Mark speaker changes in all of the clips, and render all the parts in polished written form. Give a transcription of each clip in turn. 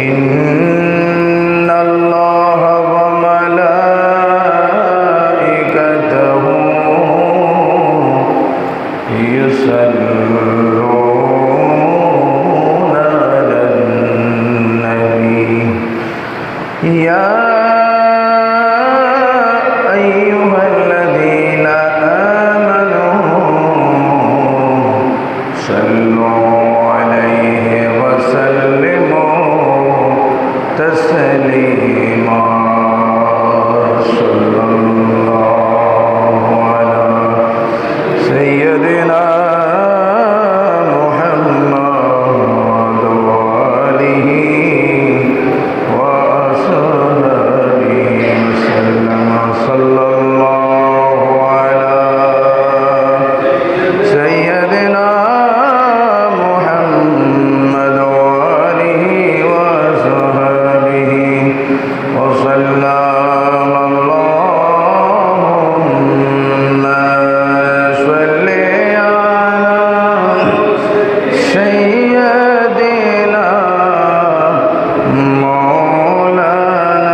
Speaker 1: إن الله وملائكته يصلون على النبي يا أيها الذين آمنوا صلوا عليه وسلموا تسليما صلى الله على سيدنا محمد وآله وصحبه وسلم صلى الله على سيدنا محمد وآله وصحبه وسلم اللهم صل على سيدنا مولانا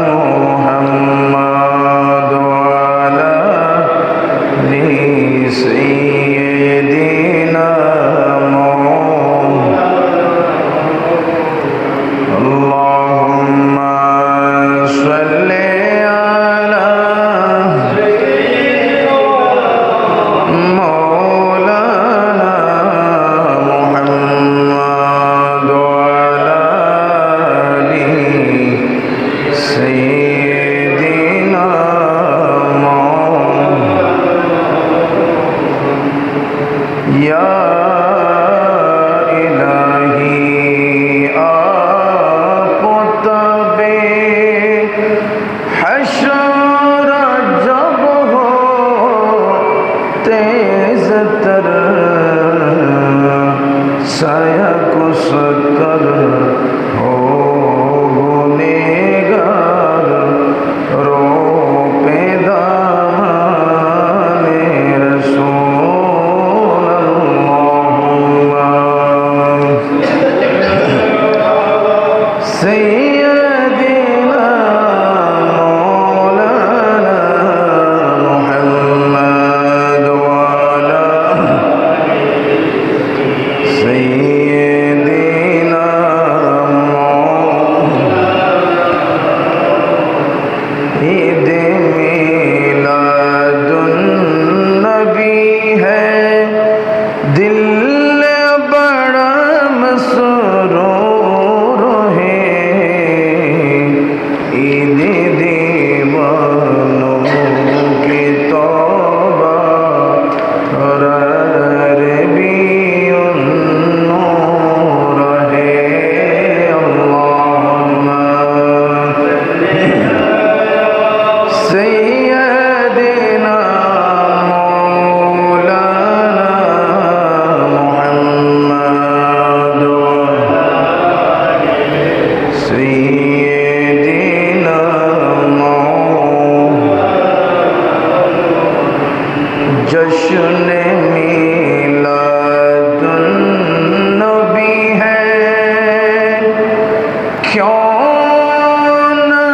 Speaker 1: محمد وعلى آل سيدنا اللهم صل على مولانا محمد وعلى آل سيدنا يا إلهي آقطب حشر جب ہو تیز تر سایہ کو ستر ہو گنہگار رو پہ دامان رسول اللہ سیدنا مولانا محمد وعلى سيدنا عيد میلاد النبی ہے دل بڑا مسرور ہے عید دیوانوں کی توبہ ربیع النور ہے اللہم سیدنا مولانا محمد سیدنا جشن میلاد النبی ہے کیوں نہ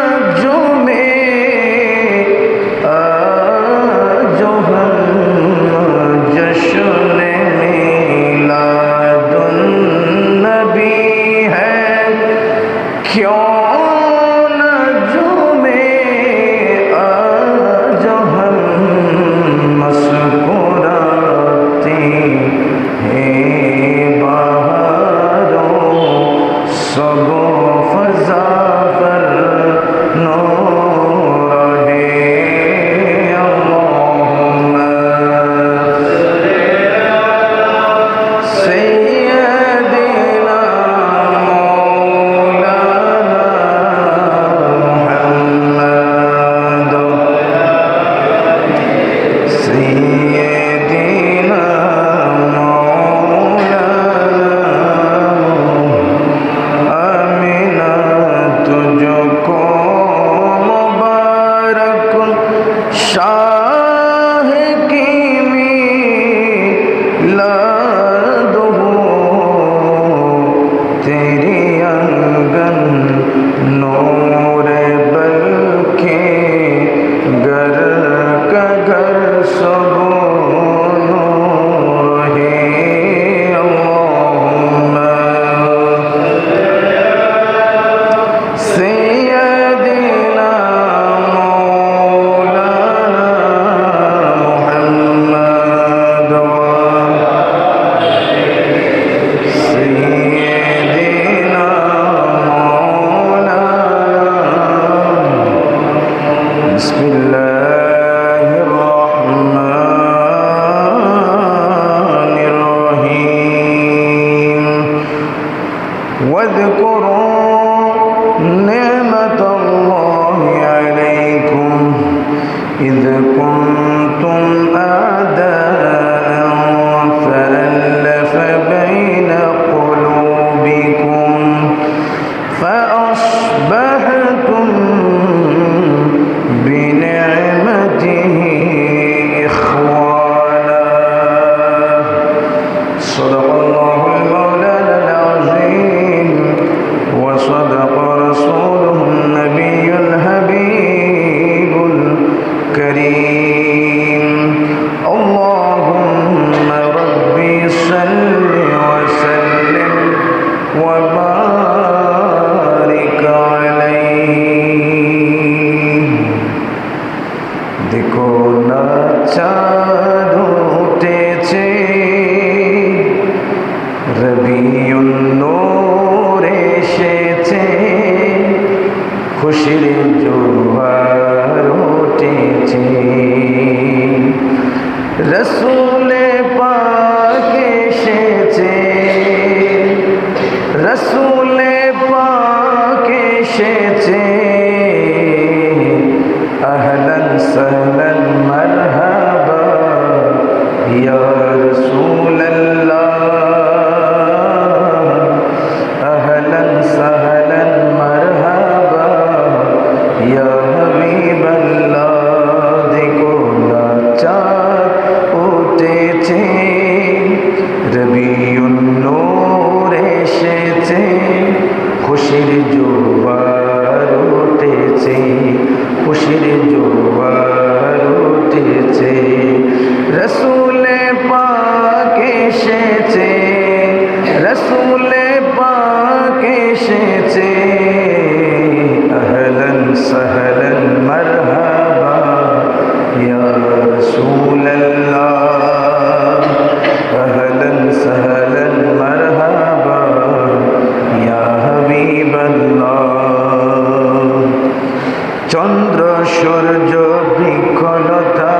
Speaker 1: جمعے آج ہم جشن میلاد النبی ہے کیوں نہ جمعے آج ہم مسکراتے ہیں بہاروں سب فضا پر نور ہے اللہم سیدنا مولانا محمد سیدنا مولانا آمینہ تجھ واذكروا نعمة الله عليكم إذ كنتم أعداء فألف بين قلوبكم فأصبحتم بنعمته إخوانا صدق الله المولانا العظيم وصدق رسوله النبي الحبيب الكريم اللهم ربي صل وسلم وبارك عليه দেখো না চাঁদ উঠেছে রবিউন নূর এসেছে খুশির জোয়ার উঠেছে রসুলে পাক এসেছে রসুলে পাক এসেছে আহলান সাহলান মারহাবা ইয়া রাসূলুল্লাহ আহলান সাহলান মারহাবা ইয়া হাবিবাল্লাহ দেখো না চাঁদ উঠেছে রবিউন নূর এসেছে খুশির জোয়ার উঠেছে খুশির জোয়ার উঠেছে রসুলে পাক এসেছে রসুলে পাক এসেছে আহলান সাহলান মারহাবা ইয়া রাসূলুল্লাহ আহলান সাহলান মারহাবা ইয়া হাবিবাল্লাহ চন্দ্র সূর্য বৃক্ষলতা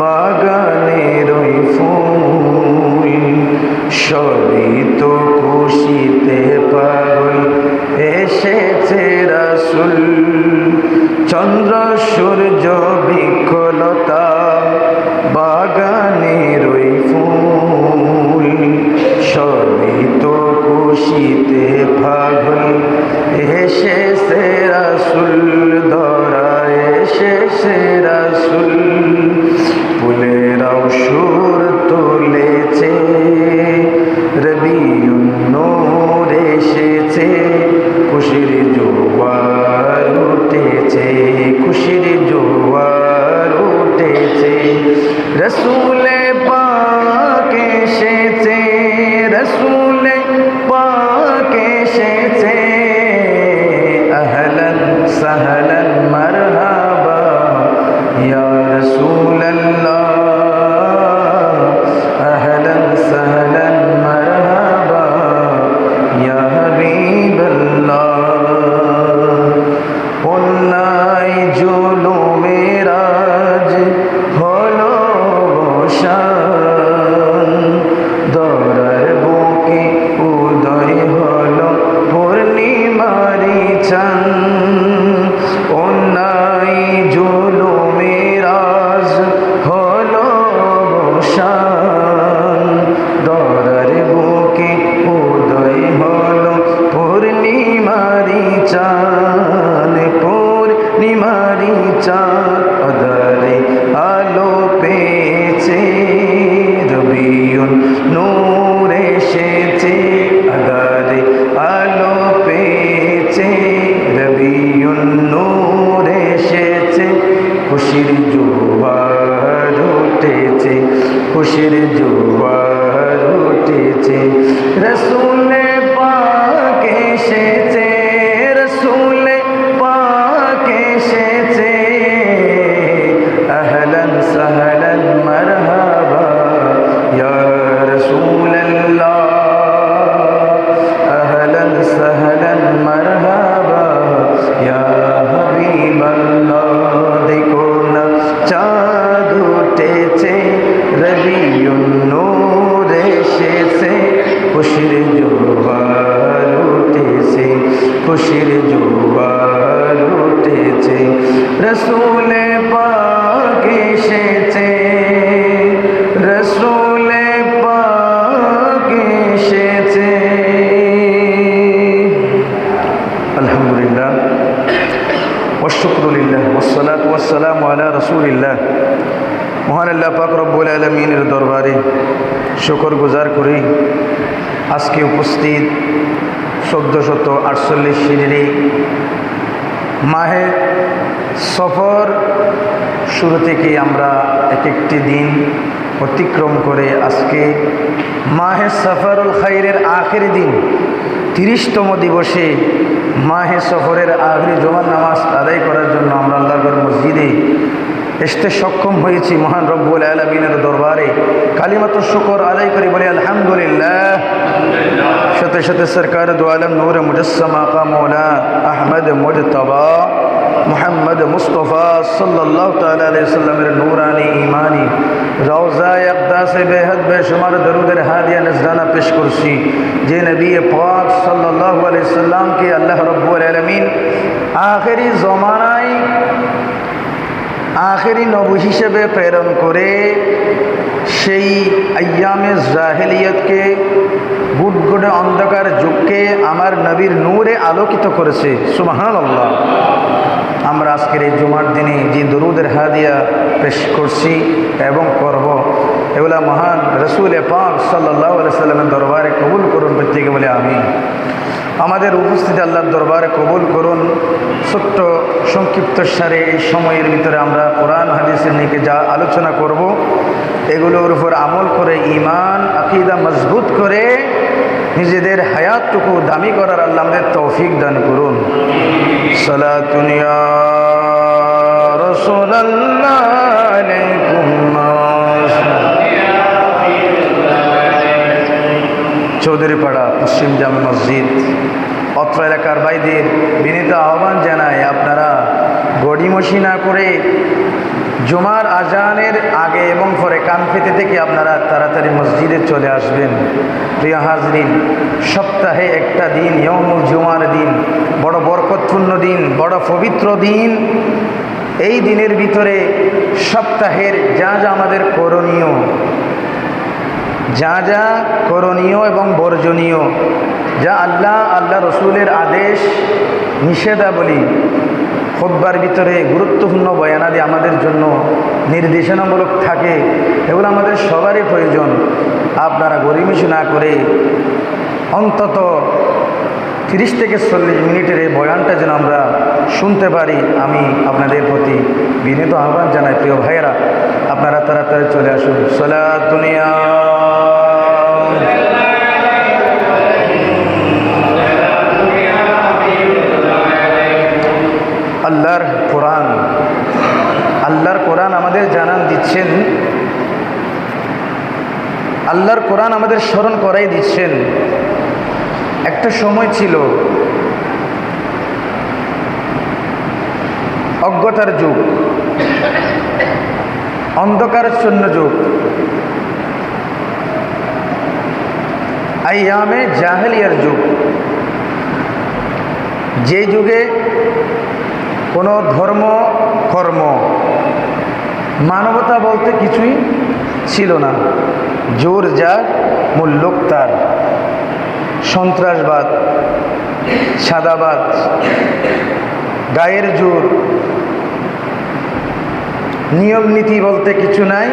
Speaker 1: বাগানের ওই ফুল সবই তো খুশিতে পাগল এসেছে রাসূল চন্দ্র সূর্য বৃক্ষলতা বাগানের ওই ফুল সবই তো খুশিতে পাগল এসেছে রাসূল ধরায় এসেছে রাসূল ফুলেরাও সুর তুলেছে রবিউন নূর এসেছে খুশির জোয়ার উঠেছে খুশির জোয়ার উঠেছে রসুলে পাক এসেছে রসুলে পাক এসেছে আহলান সাহলান মারহাবা ইয়া রাসূলুল্লাহ আহলান সাহলান মারহাবা ইয়া হাবিবাল্লাহ অন্যায় জুলুমের আজ হলো অবসান দরার বুকে উদয় হলো পূর্ণিমারি চাঁদ অন্যায় জুলুমের আজ হলো অবসান দরার বুকে উদয় হলো পূর্ণিমারি চাঁদ পূর্ণিমারি চাঁদ অদারে আলো পেয়েছে রবিউন নূর এসেছে আদারে আলো পেয়েছে রবিউন নূর এসেছে খুশির জোয়ার উঠেছে খুশির জোয়ার উঠেছে রসুলে পাক এসেছে রসুলে পাক এসেছে আহলান সাহলান মারহাবা ইয়া রাসূলুল্লাহ আহলান সাহলান মারহাবা ইয়া হাবিবাল্লাহ দেখো না চাঁদ উঠেছে রবিউন নূর এসেছে খুশির জোয়ার খুশির জোয়ার উঠেছে, রসুলে পাক এসেছে, রসুলে পাক এসেছে। আলহামদুলিল্লাহ ওয়াশকুরুলিল্লাহ ওয়াসসালাতু ওয়াসসালামু আলা রাসূলিল্লাহ। মহান আল্লাহ পাক রব্বুল আলামিনের দরবারে শুকর গুজার করি আজকে উপস্থিত 1448 হিজরি মাহে সফর শুরু থেকে আমরা এক একটি দিন অতিক্রম করে আজকে মাহে সফরুল খাইরের আখেরি দিন 30তম দিবসে মাহে সফরের আখেরি জুমার নামাজ আদায় করার জন্য আমরা আল্লাহর মসজিদে আসতে সক্ষম হয়েছি। মহান রব্বুল আলামিনের দরবারে কালিমাতুশ শুকর আদায় করি, বলি আলহামদুলিল্লাহ। সাথে সাথে সরকার দু আলম নূর মুজাসসাম আকা মৌলা আহমদ মুজতবা মুহাম্মদ মুস্তফা সাল্লাল্লাহু তাআলা আলাইহি সাল্লামের নূরানি ঈমানি রওজায়ে আকদাসে বেহদ বেশুমার দরুদের হাদিয়া নজরানা পেশ করছি, যে নবী পাক সাল্লাল্লাহু আলাইহি সাল্লামকে আল্লাহ রব্বুল আলামিন আখেরি জমানায় আখেরি নবী হিসেবে প্রেরণ করে সেই আইয়ামে জাহেলিয়তকে গুটগুটে অন্ধকার যুগকে আমার নবীর নূরে আলোকিত করেছে। সুবহানাল্লাহ। আমরা আজকের এই জুমার দিনে যে দরুদের হাদিয়া পেশ করছি এবং করব, এগুলা মহান রসুল পাক সাল্লাল্লাহু আলাইহি সাল্লামের দরবারে কবুল করুন প্রত্যেকে বলে আমিন। আমাদের উপস্থিতি আল্লাহর দরবারে কবুল করুন। ছোট্ট সংক্ষিপ্ত সারে এই সময়ের ভিতরে আমরা কোরআন হাদিসের নিয়ে যা আলোচনা করব এগুলোর উপর আমল করে ঈমান আকীদা মজবুত করে নিজেদের হায়াতটুকু দামি করার আল্লাহ আমাদের তৌফিক দান করুন। সালাতুন ইয়া রাসূলুল্লাহ আলাইকুম চৌধুরীপাড়া পশ্চিম জামে মসজিদ অত্র এলাকার ভাইদের বিনীত আহ্বান জানায়, আপনারা গড়িমসি না করে জুমার আজানের আগে এবং পরে কান পেতে থেকে আপনারা তাড়াতাড়ি মসজিদে চলে আসবেন। প্রিয় হাজরিন, সপ্তাহে একটা দিন ইয়াউমুল জুমার দিন, বড় বরকতপূর্ণ দিন, বড় পবিত্র দিন। এই দিনের ভিতরে সপ্তাহের যা যা আমাদের করণীয়, যা যা করণীয় এবং বর্জনীয়, যা আল্লাহ রসুলের আদেশ নিষেধাবলী খুতবার ভিতরে গুরুত্বপূর্ণ বয়ানাদি আমাদের জন্য নির্দেশনামূলক থাকে, এগুলো আমাদের সবারই প্রয়োজন। আপনারা গড়িমসি না করে অন্তত 30 থেকে 40 মিনিটের এই বয়ানটা যেন আমরা শুনতে পারি, আমি আপনাদের প্রতি বিনীত আহ্বান জানাই। প্রিয় ভাইয়েরা, আপনারা তাড়াতাড়ি চলে আসুন। সালাতুন ইয়া আল্লাহর কোরআন আমাদের জানান দিচ্ছেন, আল্লাহর কোরআন আমাদের স্মরণ করাই দিচ্ছেন। একটা সময় ছিল অজ্ঞতার যুগ, অন্ধকারাচ্ছন্ন যুগ, আইয়ামে জাহেলিয়ার যুগ, যে যুগে কোনো ধর্ম কর্ম মানবতা বলতে কিছুই ছিল না। জোর যার মুল্লুক তার, সন্ত্রাসবাদ, সাদাবাদ, গায়ের জোর, নিয়ম নীতি বলতে কিছু নাই।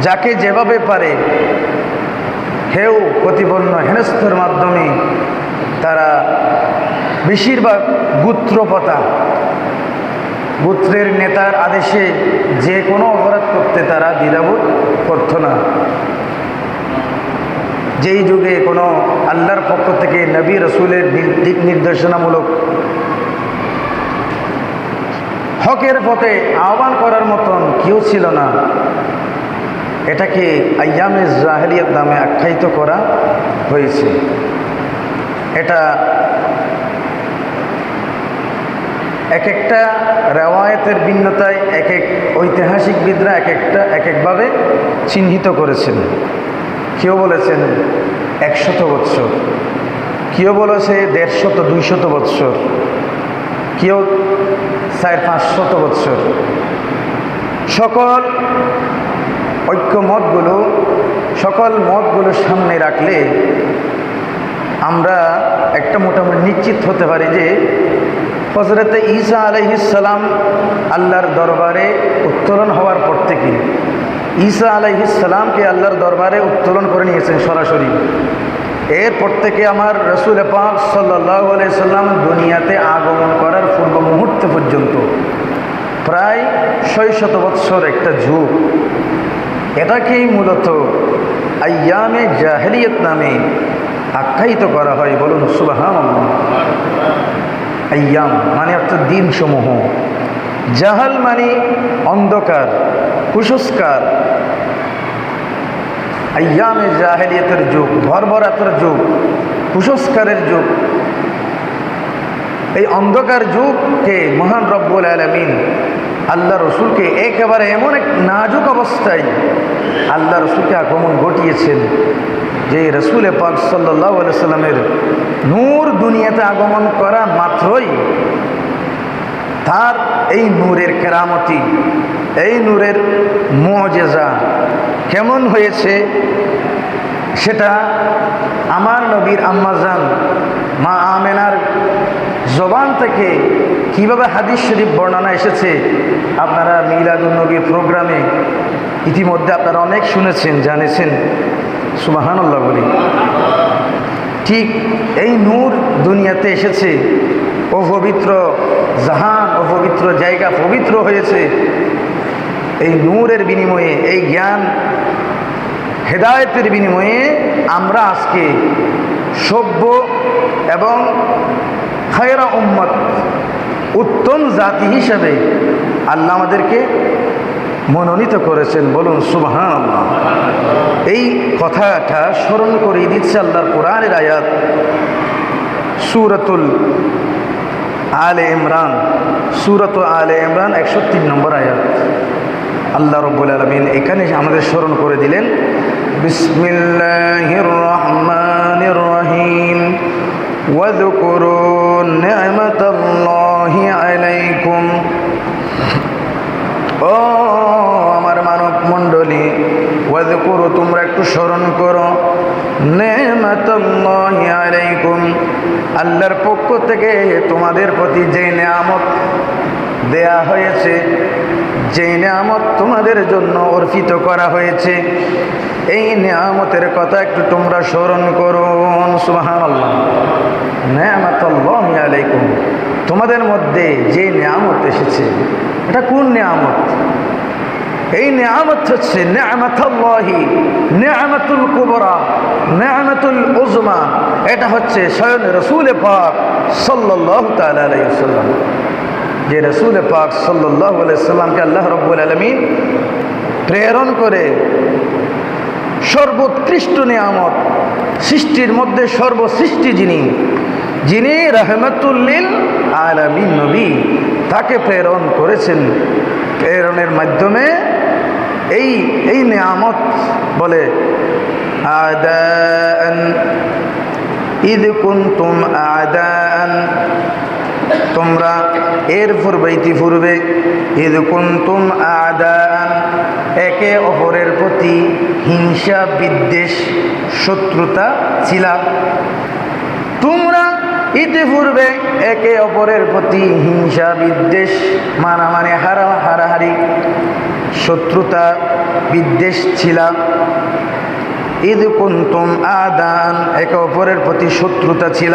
Speaker 1: যাকে যেভাবে পারে হেউ প্রতিপন্ন হেনস্থর মাধ্যমে তারা বেশিরভাগ গোত্রপতা, গোত্রের নেতার আদেশে যে কোনো অপরাধ করতে তারা দ্বিধাবোধ করত না। যেই যুগে কোনো আল্লাহর পক্ষ থেকে নবী রসুলের দিক নির্দেশনামূলক হকের পথে আহ্বান করার মতন কেউ ছিল না, এটাকে আইয়ামে জাহেলিয়াত নামে আখ্যায়িত করা হয়েছে। এটা এক একটা রেওয়ায়েতের ভিন্নতায় এক এক ঐতিহাসিকবিদরা এক একভাবে চিহ্নিত করেছেন। কেউ বলেছেন 100 বৎসর, কেউ বলেছে 150-200 বৎসর, কেউ 400-500 বৎসর। সকল ঐক্যমতগুলো, সকল মতগুলো সামনে রাখলে আমরা একটা মোটামুটি নিশ্চিত হতে পারি যে হযরত ঈসা আলাইহিস সালাম আল্লাহর দরবারে উত্তোলন হওয়ার পর থেকে, ঈসা আলাইহিস সালামকে আল্লাহর দরবারে উত্তোলন করে নিয়েছেন সরাসরি। এরপর থেকে আমার রাসূল পাক সাল্লাল্লাহু আলাইহি সাল্লাম দুনিয়াতে আগমন করার পূর্ব মুহূর্ত পর্যন্ত প্রায় 600 বৎসর একটা যুগ। এটাকেই মূলত আইয়ামে জাহেলিয়ত নামে আখ্যায়িত করা হয়। বলুন সুবহানাল্লাহ। আইয়াম মানে অর্থাৎ দিনসমূহ, জাহাল মানে অন্ধকার, কুসংস্কার। আইয়ামে জাহেলিয়তের যুগ, বর্বরতার যুগ, কুসংস্কারের যুগ। এই অন্ধকার যুগকে মহান রব্বুল আলামিন আল্লাহ রসুলকে একেবারে এমন এক নাজুক অবস্থায় আল্লাহ রসুলকে আগমন ঘটিয়েছেন যে রসুল পাক সাল্লাল্লাহু আলাইহি সাল্লামের নূর দুনিয়াতে আগমন করা মাত্রই তার এই নূরের কেরামতি, এই নূরের মুআজিজা কেমন হয়েছে সেটা আমার নবীর আম্মাজান মা আমেনার জবান থেকে কিভাবে হাদিস শরীফ বর্ণনা এসেছে আপনারা মিলাদুন নবীর প্রোগ্রামে ইতিমধ্যে আপনারা অনেক শুনেছেন, জানেছেন। সুবহানাল্লাহ বলি। ঠিক এই নূর দুনিয়াতে এসেছে, ও পবিত্র জাহান, ও পবিত্র জায়গা পবিত্র হয়েছে এই নূরের বিনিময়ে, এই জ্ঞান হেদায়েতের বিনিময়ে আমরা আজকে সভ্য এবং খায়রা উম্মত, উত্তম জাতি হিসাবে আল্লাহ আমাদেরকে মনোনীত করেছেন। বলুন সুবহানাল্লাহ। এই কথাটা স্মরণ করিয়ে দিচ্ছে আল্লাহর কোরআনের আয়াত, সূরাতুল আলে ইমরান, সূরাত আলে ইমরান 103 নম্বর আয়াত। আল্লাহ রাব্বুল আলামিন এখানে আমাদের স্মরণ করে দিলেন, বিসমিল্লাহির রহমানির রহিম, ওয়াযকুরু নি'মাতাল্লাহি আলাইকুম। ও আমার মানব মণ্ডলী, ওয়াযকুরু তোমরা একটু স্মরণ করো, নি'মাতাল্লাহি আলাইকুম আল্লাহর পক্ষ থেকে তোমাদের প্রতি যে নিয়ামত দেয়া হয়েছে, যে নিয়ামত তোমাদের জন্য অর্পিত করা হয়েছে, এই নিয়ামতের কথা একটু তোমরা স্মরণ করো। সুবহানাল্লাহ। নি'মাতাল্লাহি আলাইকুম, তোমাদের মধ্যে যে নিয়ামত এসেছে এটা কোন নিয়ামত? এই নিয়ামত হচ্ছে নি'মাতুল্লাহি, নি'মাতুল কুবরা, নি'মাতুল উজমা। এটা হচ্ছে স্বয়ং রাসূল পাক সাল্লাল্লাহু তাআলা আলাইহি ওয়াসাল্লাম, যে রাসূল পাক সাল্লাল্লাহু আলাইহি ওয়াসাল্লামকে আল্লাহ রাব্বুল আলামিন প্রেরণ করে সর্বোৎকৃষ্ট নিয়ামত, সৃষ্টির মধ্যে সর্বসৃষ্টি যিনি রাহমাতুল লিল আলামিন নবী, তাকে প্রেরণ করেছেন। প্রেরণের মাধ্যমে এই নিয়ামত বলে আদান ইদ কুনতুম আদান, তোমরা এর পূর্বে ইতিপূর্বে ইদ কুনতুম আদান একে অপরের প্রতি হিংসা বিদ্বেষ শত্রুতা ছিল। তোমরা ইতিপূর্বে একে অপরের প্রতি হিংসা বিদ্বেষ মারামারি হারাহারি শত্রুতা বিদ্বেষ ছিল। ইদ কুনতুম আদান একে অপরের প্রতি শত্রুতা ছিল।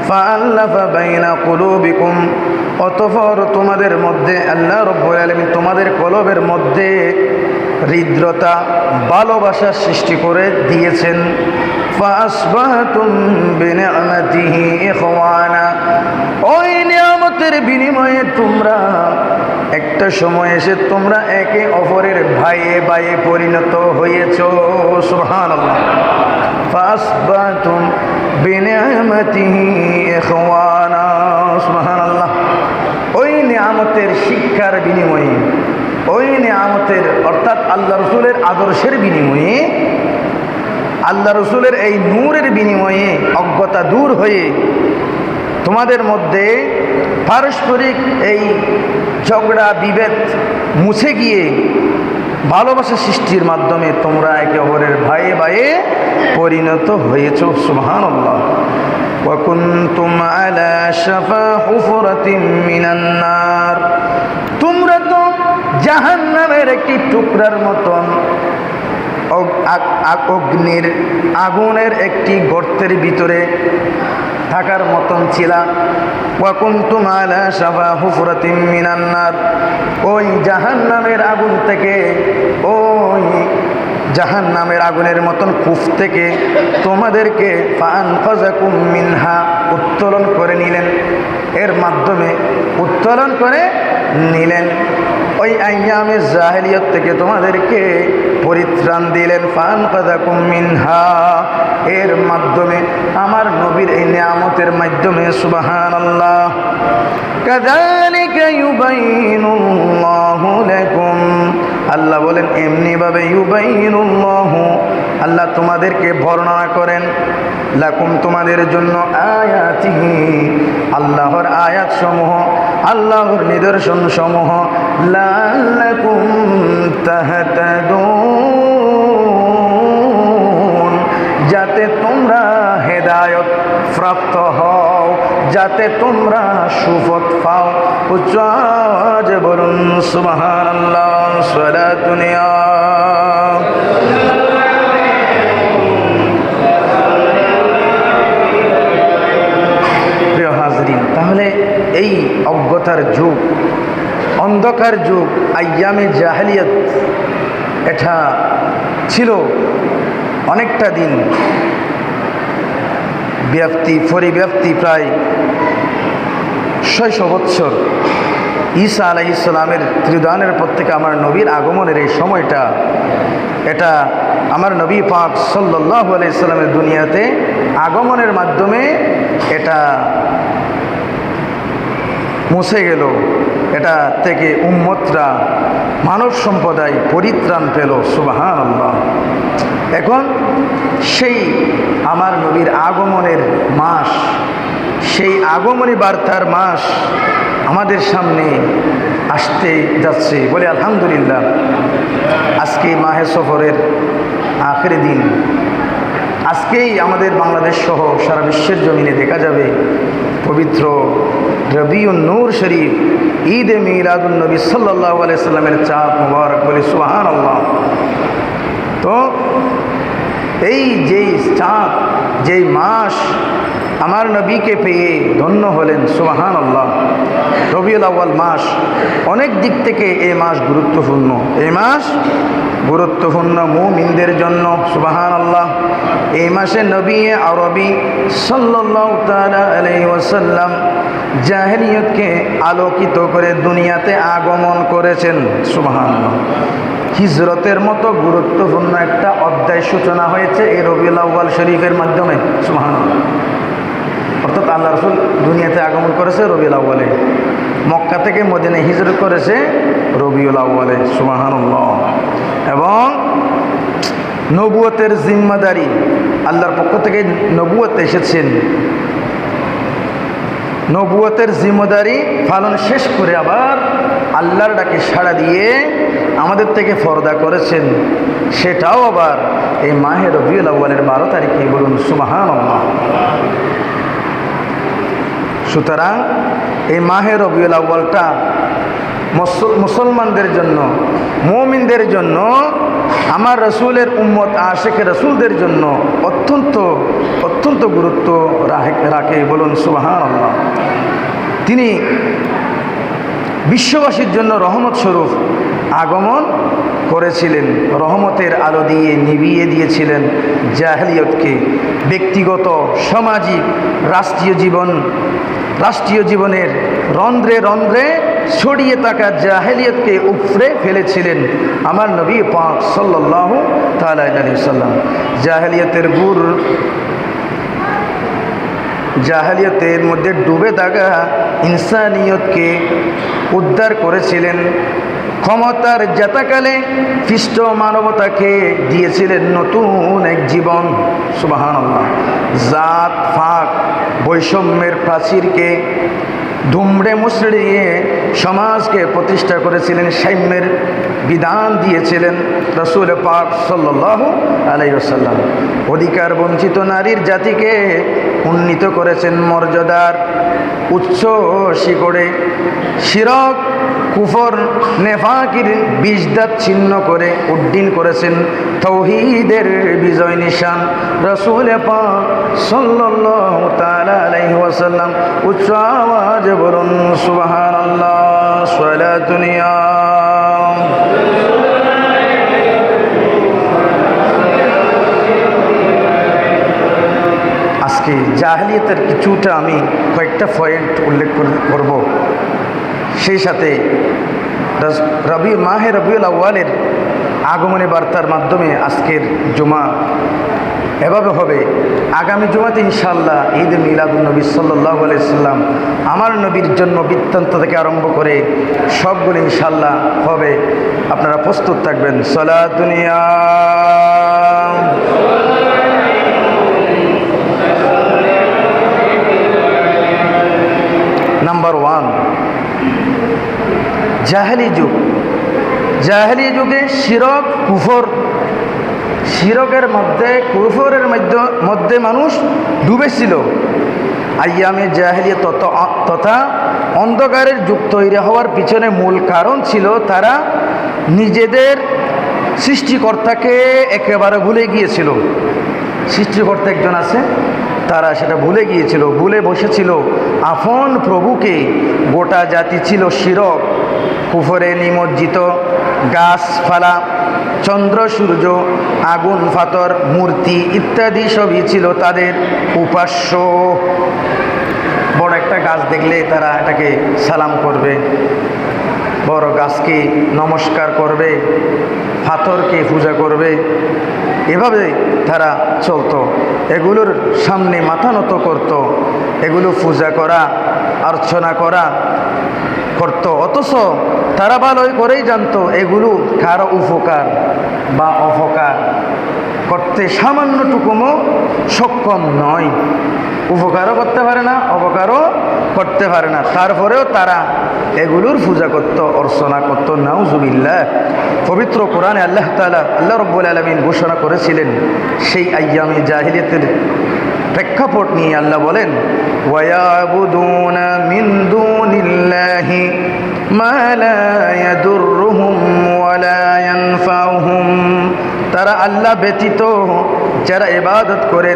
Speaker 1: ফাআল্লাফা বাইনা কুলুবিকুম অতঃপর তোমাদের মধ্যে আল্লাহ রাব্বুল আলামিন তোমাদের কলবের মধ্যে হৃদ্রতা ভালোবাসা সৃষ্টি করে দিয়েছেন। ফাসবাহতুম বিনিআমাতিহি ইখওয়ানা, ওই নিয়ামতের বিনিময়ে তোমরা একটা সময় এসে তোমরা একে অপরের ভাইয়ে ভাইয়ে পরিণত হয়েছো। সুবহানাল্লাহ। ফাসবাহতুম বিনিআমাতিহি ইখওয়ানা। সুবহানাল্লাহ। ওই নিয়ামতের শিক্ষার বিনিময়ে, ওই নিয়ামতের অর্থাৎ আল্লাহ রসুলের আদর্শের বিনিময়ে আল্লাহ রসুলের এই নূরের বিনিময়ে অজ্ঞতা দূর হয়ে তোমাদের মধ্যে পারস্পরিক এই ঝগড়া বিভেদ মুছে গিয়ে ভালোবাসা সৃষ্টির মাধ্যমে তোমরা একে অপরের ভাইয়ে ভাইয়ে পরিণত হয়েছ। সুবহানাল্লাহ। ওয়া কুনতুম আলা শাফা হুফরাতিন মিনান নার, তোমরা তো জাহান্নামের একটি টুকরার মতন, অগ্নির আগুনের একটি গর্তের ভিতরে থাকার মতন ছিলা। ওয়া কুনতুম আলা শাফা হুফরাতিন মিনান নার, ওই জাহান্নামের আগুন থেকে, ওই জাহান্নামের আগুনের মতন কূপ থেকে তোমাদেরকে ফাআনকাযাকুম মিনহা উত্তোলন করে নিলেন, এর মাধ্যমে উত্তোলন করে নিলেন। ওই আইয়ামে জাহেলিয়ত থেকে তোমাদেরকে পরিত্রাণ দিলেন। ফাআনকাযাকুম মিনহা, এর মাধ্যমে আমার নবীর এই নিয়ামতের মাধ্যমে। সুবহানাল্লাহ। কাযালিকা ইউবাইনুল্লাহু লাকুম, আল্লাহ বলেন এমনিভাবে ইউবাইনুল্লাহু, আল্লাহ তোমাদেরকে বর্ণনা করেন, লাকুম তোমাদের জন্য, আয়াতিহি আল্লাহর আয়াত সমূহ, আল্লাহর নিদর্শন সমূহ, লাআল্লাকুম তাহতাদুন, যাতে তোমরা হেদায়েত প্রাপ্ত হও, যাতে তোমরা সুফল পাও। উচ্চ আওয়াজে বলুন সুবহানাল্লাহ। সালাতুন ইয়া প্রিয় হাজরিন, তাহলে এই অজ্ঞতার যুগ, অন্ধকার যুগ, আইয়ামে জাহেলিয়ত, এটা ছিল অনেকটা দিন পরিব্যাপ্তি, প্রায় 600 বৎসর। ঈসা আলাইহিস সালামের ত্রিদানের পর থেকে আমার নবীর আগমনের এই সময়টা, এটা আমার নবী পাক সাল্লাল্লাহু আলাইহি সাল্লামের দুনিয়াতে আগমনের মাধ্যমে এটা মুছে গেল। এটা থেকে উম্মতরা, মানব সম্প্রদায় পরিত্রাণ পেল। সুবহানাল্লাহ। এখন সেই আমার নবীর আগমনের মাস, সেই আগমনী বার্তার মাস আমাদের সামনে আসতে যাচ্ছে। বলে আলহামদুলিল্লাহ। আজকে মাহে সফরের আখেরি দিন। আজকেই আমাদের বাংলাদেশ সহ সারা বিশ্বের জমিনে দেখা যাবে পবিত্র রবিউন নূর শরীফ, ঈদে মিলাদুন নবী সাল্লাল্লাহু আলাইহি সাল্লামের চাঁদ মুবারক। বলে সুবহানাল্লাহ। তো এই যেই চাঁদ, যেই মাস আমার নবীকে পেয়ে ধন্য হলেন, সুবহানাল্লাহ। রবিউল আউয়াল মাস, অনেক দিক থেকে এই মাস গুরুত্বপূর্ণ। এই মাস গুরুত্বপূর্ণ মুমিনদের জন্য। সুবহানাল্লাহ। এই মাসে নবী আরবি সাল্লাল্লাহু তাআলা আলাইহি ওয়াসাল্লাম জাহেলিয়তকে আলোকিত করে দুনিয়াতে আগমন করেছেন। সুবহানাল্লাহ। হিজরতের মতো গুরুত্বপূর্ণ একটা অধ্যায় সূচনা হয়েছে এই রবিউল আউয়াল শরীফের মাধ্যমে। সুবহানাল্লাহ। অর্থাৎ আল্লাহ রাসূল দুনিয়াতে আগমন করেছে রবিউল আউয়ালে, মক্কা থেকে মদিনায় হিজরত করেছে রবিউল আউয়ালে। সুবহানাল্লাহ। এবং নবুয়তের জিম্মাদারি, আল্লাহর পক্ষ থেকে নবুয়ত এসেছেন, নবুয়তের জিম্মাদারি পালন শেষ করে আবার আল্লাহর ডাকে সাড়া দিয়ে আমাদের থেকে পর্দা করেছেন, সেটাও আবার এই মাহে রবিউল আউয়ালের 12 তারিখে। বলুন সুবহানাল্লাহ। সুতরাং এই মাহে রবিউল আউয়ালটা মুসলমানদের জন্য, মুমিনদের জন্য, আমার রসুলের উম্মত আশিক রসুলদের জন্য অত্যন্ত অত্যন্ত গুরুত্ব রাখে। বলুন সুবহানাল্লাহ। তিনি বিশ্ববাসীর জন্য রহমত স্বরূপ আগমন করেছিলেন, রহমতের আলো দিয়ে নিভিয়ে দিয়েছিলেন জাহেলিয়তকে। ব্যক্তিগত, সামাজিক, রাষ্ট্রীয় জীবনের রন্ধ্রে রন্ধ্রে ছড়িয়ে থাকা জাহেলিয়তকে উপড়ে ফেলেছিলেন আমার নবী পাক সাল্লাল্লাহু তাআলা আলাইহি সাল্লাম। জাহেলিয়তের মধ্যে ডুবে থাকা ইনসানিয়তকে উদ্ধার করেছিলেন, ক্ষমতার জেতাকালে খ্রিস্ট মানবতাকে দিয়েছিলেন নতুন এক জীবন। সুবহানাল্লাহ। জাত ফাঁক বৈষম্যের প্রাচীরকে ধুমড়ে মুচড়ে দিয়ে সমাজকে প্রতিষ্ঠা করেছিলেন, সাম্যের বিধান দিয়েছিলেন রাসূল পাক সাল্লাল্লাহু আলাইহি ওয়াসাল্লাম। অধিকার বঞ্চিত নারীর জাতিকে উন্নীত করেছেন মর্যাদার উচ্চ শিখরে। শিরক কুফর নেফাকির বিষদাঁত ছিন্ন করে উড্ডীন করেছেন তাওহীদের বিজয় নিশান রাসূল পাক সাল্লাল্লাহু তাআলা আলাইহি ওয়াসাল্লাম। উচ্চ আওয়াজে বলুন সুবহানাল্লাহ। সালাতুন ইয়া আজকে জাহেলিয়াতের কিছুটা আমি কয়েকটা পয়েন্ট উল্লেখ করব। সেই সাথে মাহে রবিউল আউয়ালের আগমনী বার্তার মাধ্যমে আজকের জুমা এভাবে হবে। আগামী জুমাতে ইনশাআল্লাহ ঈদ মিলাদুন্নবী সাল্লাল্লাহু আলাইহি সাল্লাম, আমার নবীর জন্ম বৃত্তান্ত থেকে আরম্ভ করে সবগুলো ইনশাআল্লাহ হবে। আপনারা প্রস্তুত থাকবেন। সালাতুন ইয়া নাম্বার 1, জাহেলি যুগ। জাহেলি যুগে শিরক কুফর, শিরকের মধ্যে কুফরের মধ্যে মানুষ ডুবেছিল। আইয়ামে জাহেলিয়া তথা অন্ধকারের যুগ তৈরি হওয়ার পিছনে মূল কারণ ছিল তারা নিজেদের সৃষ্টিকর্তাকে একেবারে ভুলে গিয়েছিল। সৃষ্টিকর্তা একজন আছে, তারা সেটা ভুলে গিয়েছিল, ভুলে বসেছিল আপন প্রভুকে। গোটা জাতি ছিল শিরক কুফরে নিমজ্জিত। গাছপালা, চন্দ্র সূর্য, আগুন পাথর, মূর্তি ইত্যাদি সবই ছিল তাদের উপাস্য। বড় একটা গাছ দেখলে তারা এটাকে সালাম করবে, বড় গাছকে নমস্কার করবে, পাথরকে পূজা করবে। এভাবে তারা চলতো, এগুলোর সামনে মাথা নত করত, এগুলো পূজা করা অর্চনা করা করত। অথচ তারা ভালোই করেই জানতো এগুলো কারো উপকার বা অপকার করতে সামান্যটুকুও সক্ষম নয়। উপকারও করতে পারে না, অপকারও করতে পারে না। তারপরেও তারা এগুলোর পূজা করত, অর্চনা করত। নাউজুবিল্লাহ। পবিত্র কোরআনে আল্লাহ তাআলা, আল্লাহ রাব্বুল আলামিন ঘোষণা করেছিলেন সেই আইয়ামে জাহিলিয়াতের প্রেক্ষাপট নিয়ে। আল্লাহ বলেন, ওয়ায়াবুদুনা মিন দুনিল্লাহি মা লা ইয়াদুররুহুম ওয়া লা ইয়ানফাউহুম। তারা আল্লাহ ব্যতীত যারা ইবাদত করে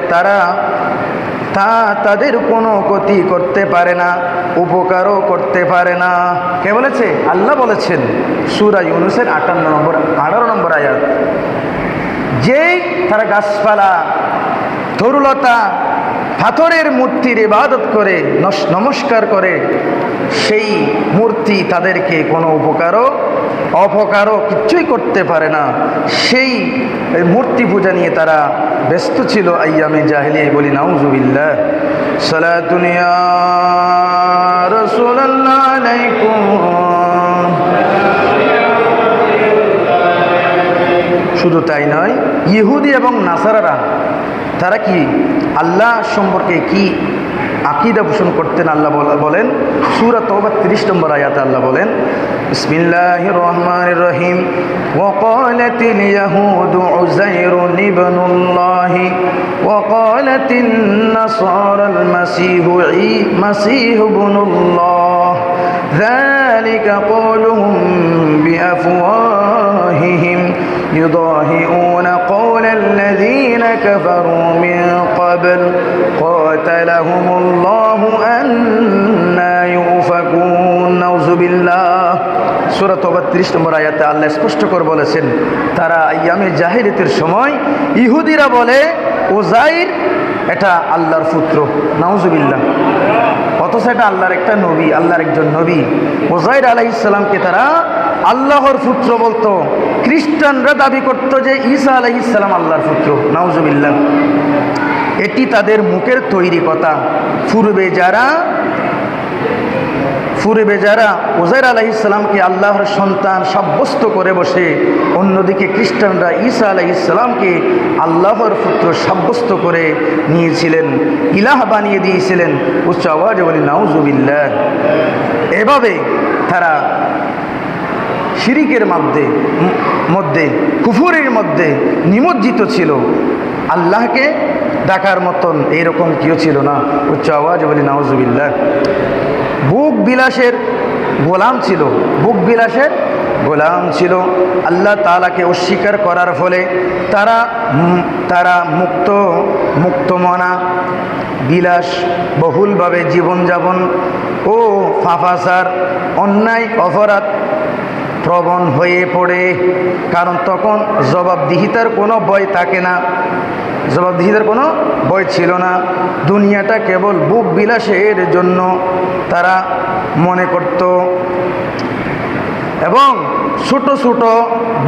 Speaker 1: তাদের কোনো ক্ষতি করতে পারে না, উপকারও করতে পারে না। কে বলেছে? আল্লাহ বলেছেন সূরা ইউনূসের 18 নম্বর আয়াত। যেই তারা গাছপালা, তরুলতা, পাথরের মূর্তির ইবাদত করে, নমস্কার করে, সেই মূর্তি তাদেরকে কোনো উপকারও অপকারও কিচ্ছুই করতে পারে না। সেই মূর্তি পূজা নিয়ে তারা ব্যস্ত ছিল আইয়ামে জাহেলিয়া। বলি নাউজুবিল্লাহ। সালাতুন ইয়া রাসূলুল্লাহ আলাইকুম। শুধু তাই নয়, ইহুদি এবং নাসারারা তারা কি আল্লাহ সম্পর্কে কি আকীদা পোষণ করতেন? আল্লাহ বলেন সূরা তাওবা 30 নম্বর আয়াতে আল্লাহ বলেন, বিসমিল্লাহির রহমানির রহিম, ওয়া ক্বালাতিল ইয়াহুদু উযাইরুন ইবনুল্লাহ ওয়া ক্বালাতিন নাসারাল মাসীহু ইবনুল্লাহ যালিকা ক্বালুহুম বিআফওয়াহিহিম ইউদাহিউনা ক্বালাল্লাযীনা কাফারু মিন ক্বাবল قاتلهم আন্না ইউফাকুন। নাউজুবিল্লাহ। সূরা তাওবা 30 নম্বর আয়াতে আল্লাহ স্পষ্ট করে বলেছেন, তারা আইয়ামে জাহিলিয়াতের সময় ইহুদিরা বলে উযাইর এটা আল্লাহর পুত্র। নাউজুবিল্লাহ। অথচ এটা আল্লাহর একটা নবী, আল্লাহর একজন নবী। উযাইর আলাইহিস সালামকে তারা আল্লাহর পুত্র বলতো। খ্রিস্টানরা দাবি করত যে ঈসা আলাইহিস সালাম আল্লাহর পুত্র। নাউজুবিল্লাহ। এটি তাদের মুখের তৈরি কথা। পূর্বে যারা উজাইর আলাইহিস সালামকে আল্লাহর সন্তান সাব্যস্ত করে বসে, অন্যদিকে খ্রিস্টানরা ঈসা আলাইহিস সালামকে আল্লাহর পুত্র সাব্যস্ত করে নিয়েছিলেন, ইলাহ বানিয়ে দিয়েছিলেন। উচ্চ আওয়াজে বলি নাউজুবিল্লাহ। এভাবে তারা শিরিকের মধ্যে কুফুরের মধ্যে নিমজ্জিত ছিল। আল্লাহকে ডাকার মতন এইরকম কেউ ছিল না। উচ্চ আওয়াজে বলি নাউজুবিল্লাহ। বুক বিলাসের গোলাম ছিল, বুক বিলাসের গোলাম ছিল। আল্লাহ তাআলাকে অস্বীকার করার ফলে তারা মুক্তমনা বিলাস বহুলভাবে জীবনযাপন ও ফাফাসার অন্যায় অপরাধ প্রবণ হয়ে পড়ে। কারণ তখন জবাবদিহিতার কোনো ভয় থাকে না, জবাবদিহিতার কোনো ভয় ছিল না। দুনিয়াটা কেবল বুক বিলাসের জন্য তারা মনে করত এবং ছোট ছোট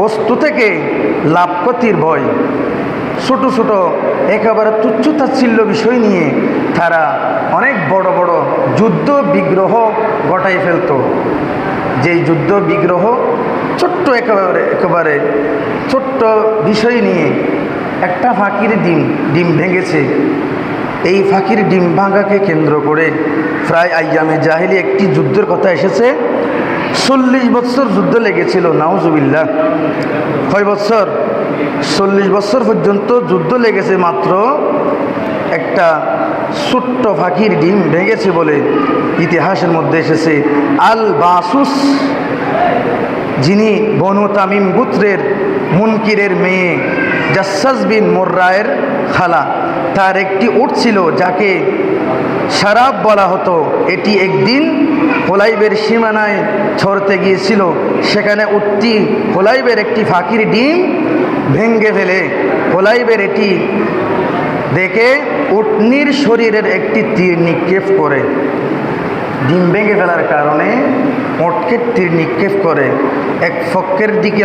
Speaker 1: বস্তু থেকে লাভ ক্ষতির ভয়, ছোট ছোট একেবারে তুচ্ছতাচ্ছিল্য বিষয় নিয়ে তারা অনেক বড় বড় যুদ্ধ বিগ্রহ ঘটাই ফেলত। যেই যুদ্ধ বিগ্রহ ছোট্ট একেবারে ছোট্ট বিষয় নিয়ে একটা ফাঁকির ডিম ভেঙেছে, এই ফাঁকির ডিম ভাঙাকে কেন্দ্র করে প্রায় আইয়ামে জাহিলি একটি যুদ্ধের কথা এসেছে। 40 বছর যুদ্ধ লেগেছিল। নাউজুবিল্লাহ। কয় বছর? 40 বছর পর্যন্ত যুদ্ধ লেগেছে, মাত্র একটা ছোট্ট ফাঁকির ডিম ভেঙেছে বলে ইতিহাসের মধ্যে এসেছে। আল বাসুস, যিনি বনু তামিম গোত্রের মুনকিরের মেয়ে জাসসাস বিন মুররায়ের খালা, তার একটি উট ছিল যাকে শারাব বলা হতো। এটি একদিন হোলাইবের সীমানায় ছড়তে গিয়েছিল। সেখানে উটটি হোলাইবের একটি ফাঁকির ডিম ভেঙ্গে ফেলে। হোলাইবের এটি দেখে উটনির শরীরের একটি তীর নিক্ষেপ করে। ডিম ভেঙে ফেলার কারণে উটকে তীর নিক্ষেপ করে। এক পক্ষের দিকে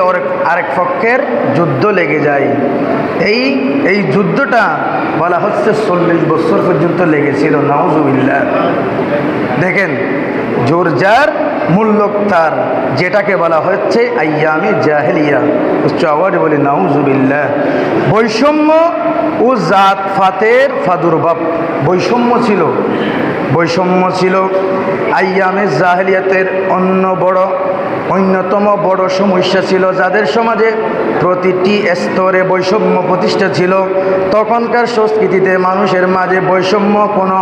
Speaker 1: আরেক পক্ষের যুদ্ধ লেগে যায়। এই যুদ্ধটা বলা হচ্ছে 40 বছর পর্যন্ত লেগেছিল। নাউজুবিল্লাহ। দেখেন, জোরজার মূল্যক তার, যেটাকে বলা হচ্ছে আইয়ামে জাহেলিয়া। উচ্চ আওয়াজে বলি নাউজুবিল্লাহ। বৈষম্য ও জাত ফাতের প্রাদুর্ভাব, বৈষম্য ছিল আইয়ামে জাহেলিয়াতের অন্যতম বড় সমস্যা ছিল। যাদের সমাজে প্রতিটি স্তরে বৈষম্য প্রতিষ্ঠা ছিল। তখনকার সংস্কৃতিতে মানুষের মাঝে বৈষম্য কোনো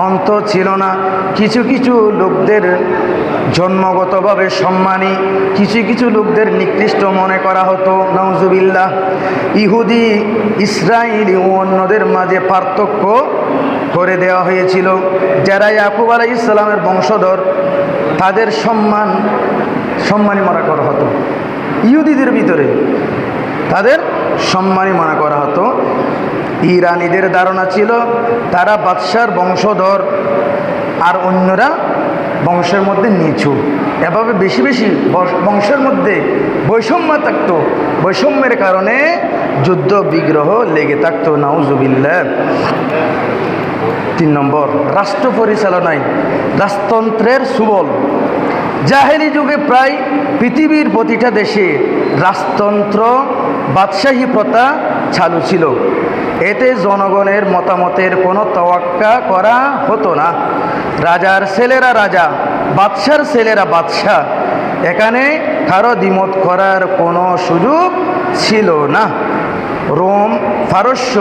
Speaker 1: অন্ত ছিল না। কিছু কিছু লোকদের জন্মগতভাবে সম্মানী, কিছু লোকদের নিকৃষ্ট মনে করা হতো। নাউজুবিল্লাহ। ইহুদি, ইসরায়েলি ও অন্যদের মাঝে পার্থক্য করে দেওয়া হয়েছিল। যারা ইয়াকুব আলাইহিস সালামের বংশধর, তাদের সম্মানী মনে করা হতো। ইহুদিদের ভিতরে তাদের সম্মানী মনে করা হতো। ইরানীদের ধারণা ছিল তারা বাদশার বংশধর আর অন্যরা বংশের মধ্যে নিচু। এভাবে বেশি বেশি বংশের মধ্যে বৈষম্য থাকতো। বৈষম্যের কারণে যুদ্ধ বিগ্রহ লেগে থাকতো। নাউজুবিল্লাহ। 3 নম্বর, রাষ্ট্র পরিচালনায় রাজতন্ত্রের সুবল। জাহেলি যুগে প্রায় পৃথিবীর প্রতিটা দেশে রাজতন্ত্র, বাদশাহী প্রথা চালু ছিল। এতে জনগণের মতামতের কোনো তোয়াক্কা করা হতো না। রাজার ছেলেরা রাজা, বাদশার ছেলেরা বাদশাহ, এখানে কারো দ্বিমত করার কোনো সুযোগ ছিল না। রোম, পারস্য,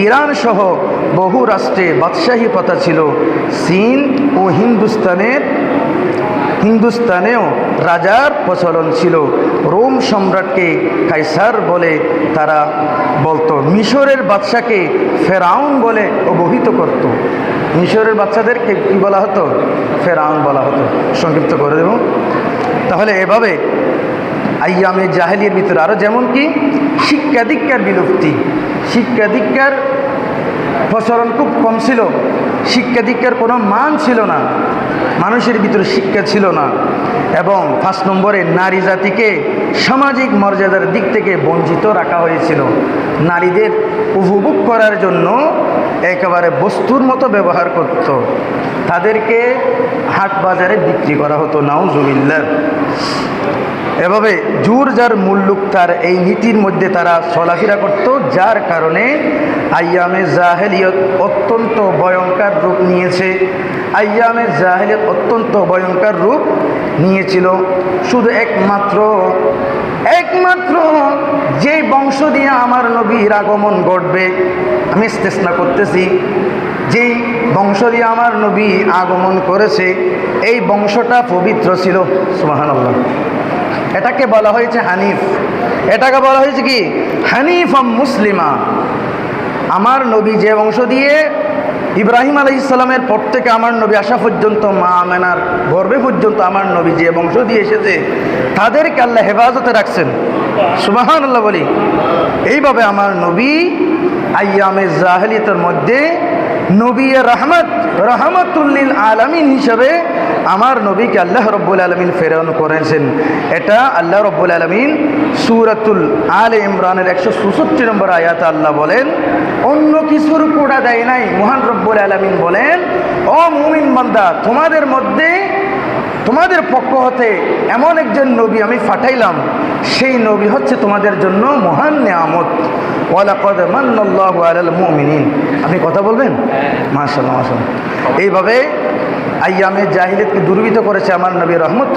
Speaker 1: ইরান সহ বহু রাষ্ট্রে বাদশাহী প্রথা ছিল। চীন ও হিন্দুস্তানেও রাজার প্রচলন ছিল। রোম সম্রাটকে কাইসার বলে তারা বলতো। মিশরের বাদশাকে ফেরাউন বলে অবহিত করত। মিশরের বাচ্চাদেরকে কি বলা হতো? ফেরাউন বলা হতো। সংক্ষিপ্ত করে দেব তাহলে। এভাবে আইয়ামে জাহেলিয়ার ভিতরে আরও যেমন কি শিক্ষা দীক্ষার বিলুপ্তি, শিক্ষা দীক্ষার প্রচলন খুব কম ছিল। শিক্ষা দীক্ষার কোনো মান ছিল না, মানুষের ভিতরে শিক্ষা ছিল না। এবং 5 নম্বরে, নারী জাতিকে সামাজিক মর্যাদার দিক থেকে বঞ্চিত রাখা হয়েছিল। নারীদের উপভোগ করার জন্য একেবারে বস্তুর মতো ব্যবহার করত। তাদেরকে হাট বাজারে বিক্রি করা হতো, নাউজুবিল্লাহ। এভাবে জোর যার মুল্লুক তার এই নীতির মধ্যে তারা চলাফেরা করত, যার কারণে আইয়ামে জাহেলিয়ত অত্যন্ত ভয়ঙ্কর রূপ নিয়েছে। আইয়ামে জাহেলিয়ত অত্যন্ত ভয়ঙ্কর রূপ নিয়েছিল। শুধু একমাত্র যে বংশ দিয়ে আমার নবীর আগমন ঘটবে, আমি ইস্তেসনা করতেছি, যেই বংশ দিয়ে আমার নবী আগমন করেছে এই বংশটা পবিত্র ছিল। সুবহানাল্লাহ। এটাকে বলা হয়েছে হানিফ। এটাকে বলা হয়েছে কি? হানিফা মুসলিমা। আমার নবী যে বংশ দিয়ে ইব্রাহিম আলাইহিস সালামের পর থেকে আমার নবী আসা পর্যন্ত, মা আমেনার গর্ভে পর্যন্ত আমার নবী যে বংশ দিয়ে এসেছে তাদেরকে আল্লাহ হেফাজতে রাখছেন। সুবহানাল্লাহ বলি। এইভাবে আমার নবী আইয়ামে জাহেলিয়তের মধ্যে নবী রাহমাতুল্লিল আলামিন হিসাবে আমার নবীকে আল্লাহ রব্বুল আলামিন প্রেরণ করেছেন। এটা আল্লাহ রব্বুল আলামিন সূরাতুল আলে ইমরানের 164 নম্বর আয়াতে আল্লাহ বলেন, অন্য কিছুর কোড়া দেয় নাই। মহান রব্বুল আলামিন বলেন, ও মুমিন বান্দা, তোমাদের মধ্যে তোমাদের পক্ষ হতে এমন একজন নবী আমি পাঠাইলাম, সেই নবী হচ্ছে তোমাদের জন্য মহান নিয়ামত। ওয়ালাকাদ মান্নাল্লাহু আলাল মুমিনিন। আপনি কথা বলবেন? মাশাআল্লাহ, মাশাআল্লাহ। এইভাবে আইয়ামে জাহিলিয়তকে দুর্বৃত্ত করেছে আমার নবী রহমত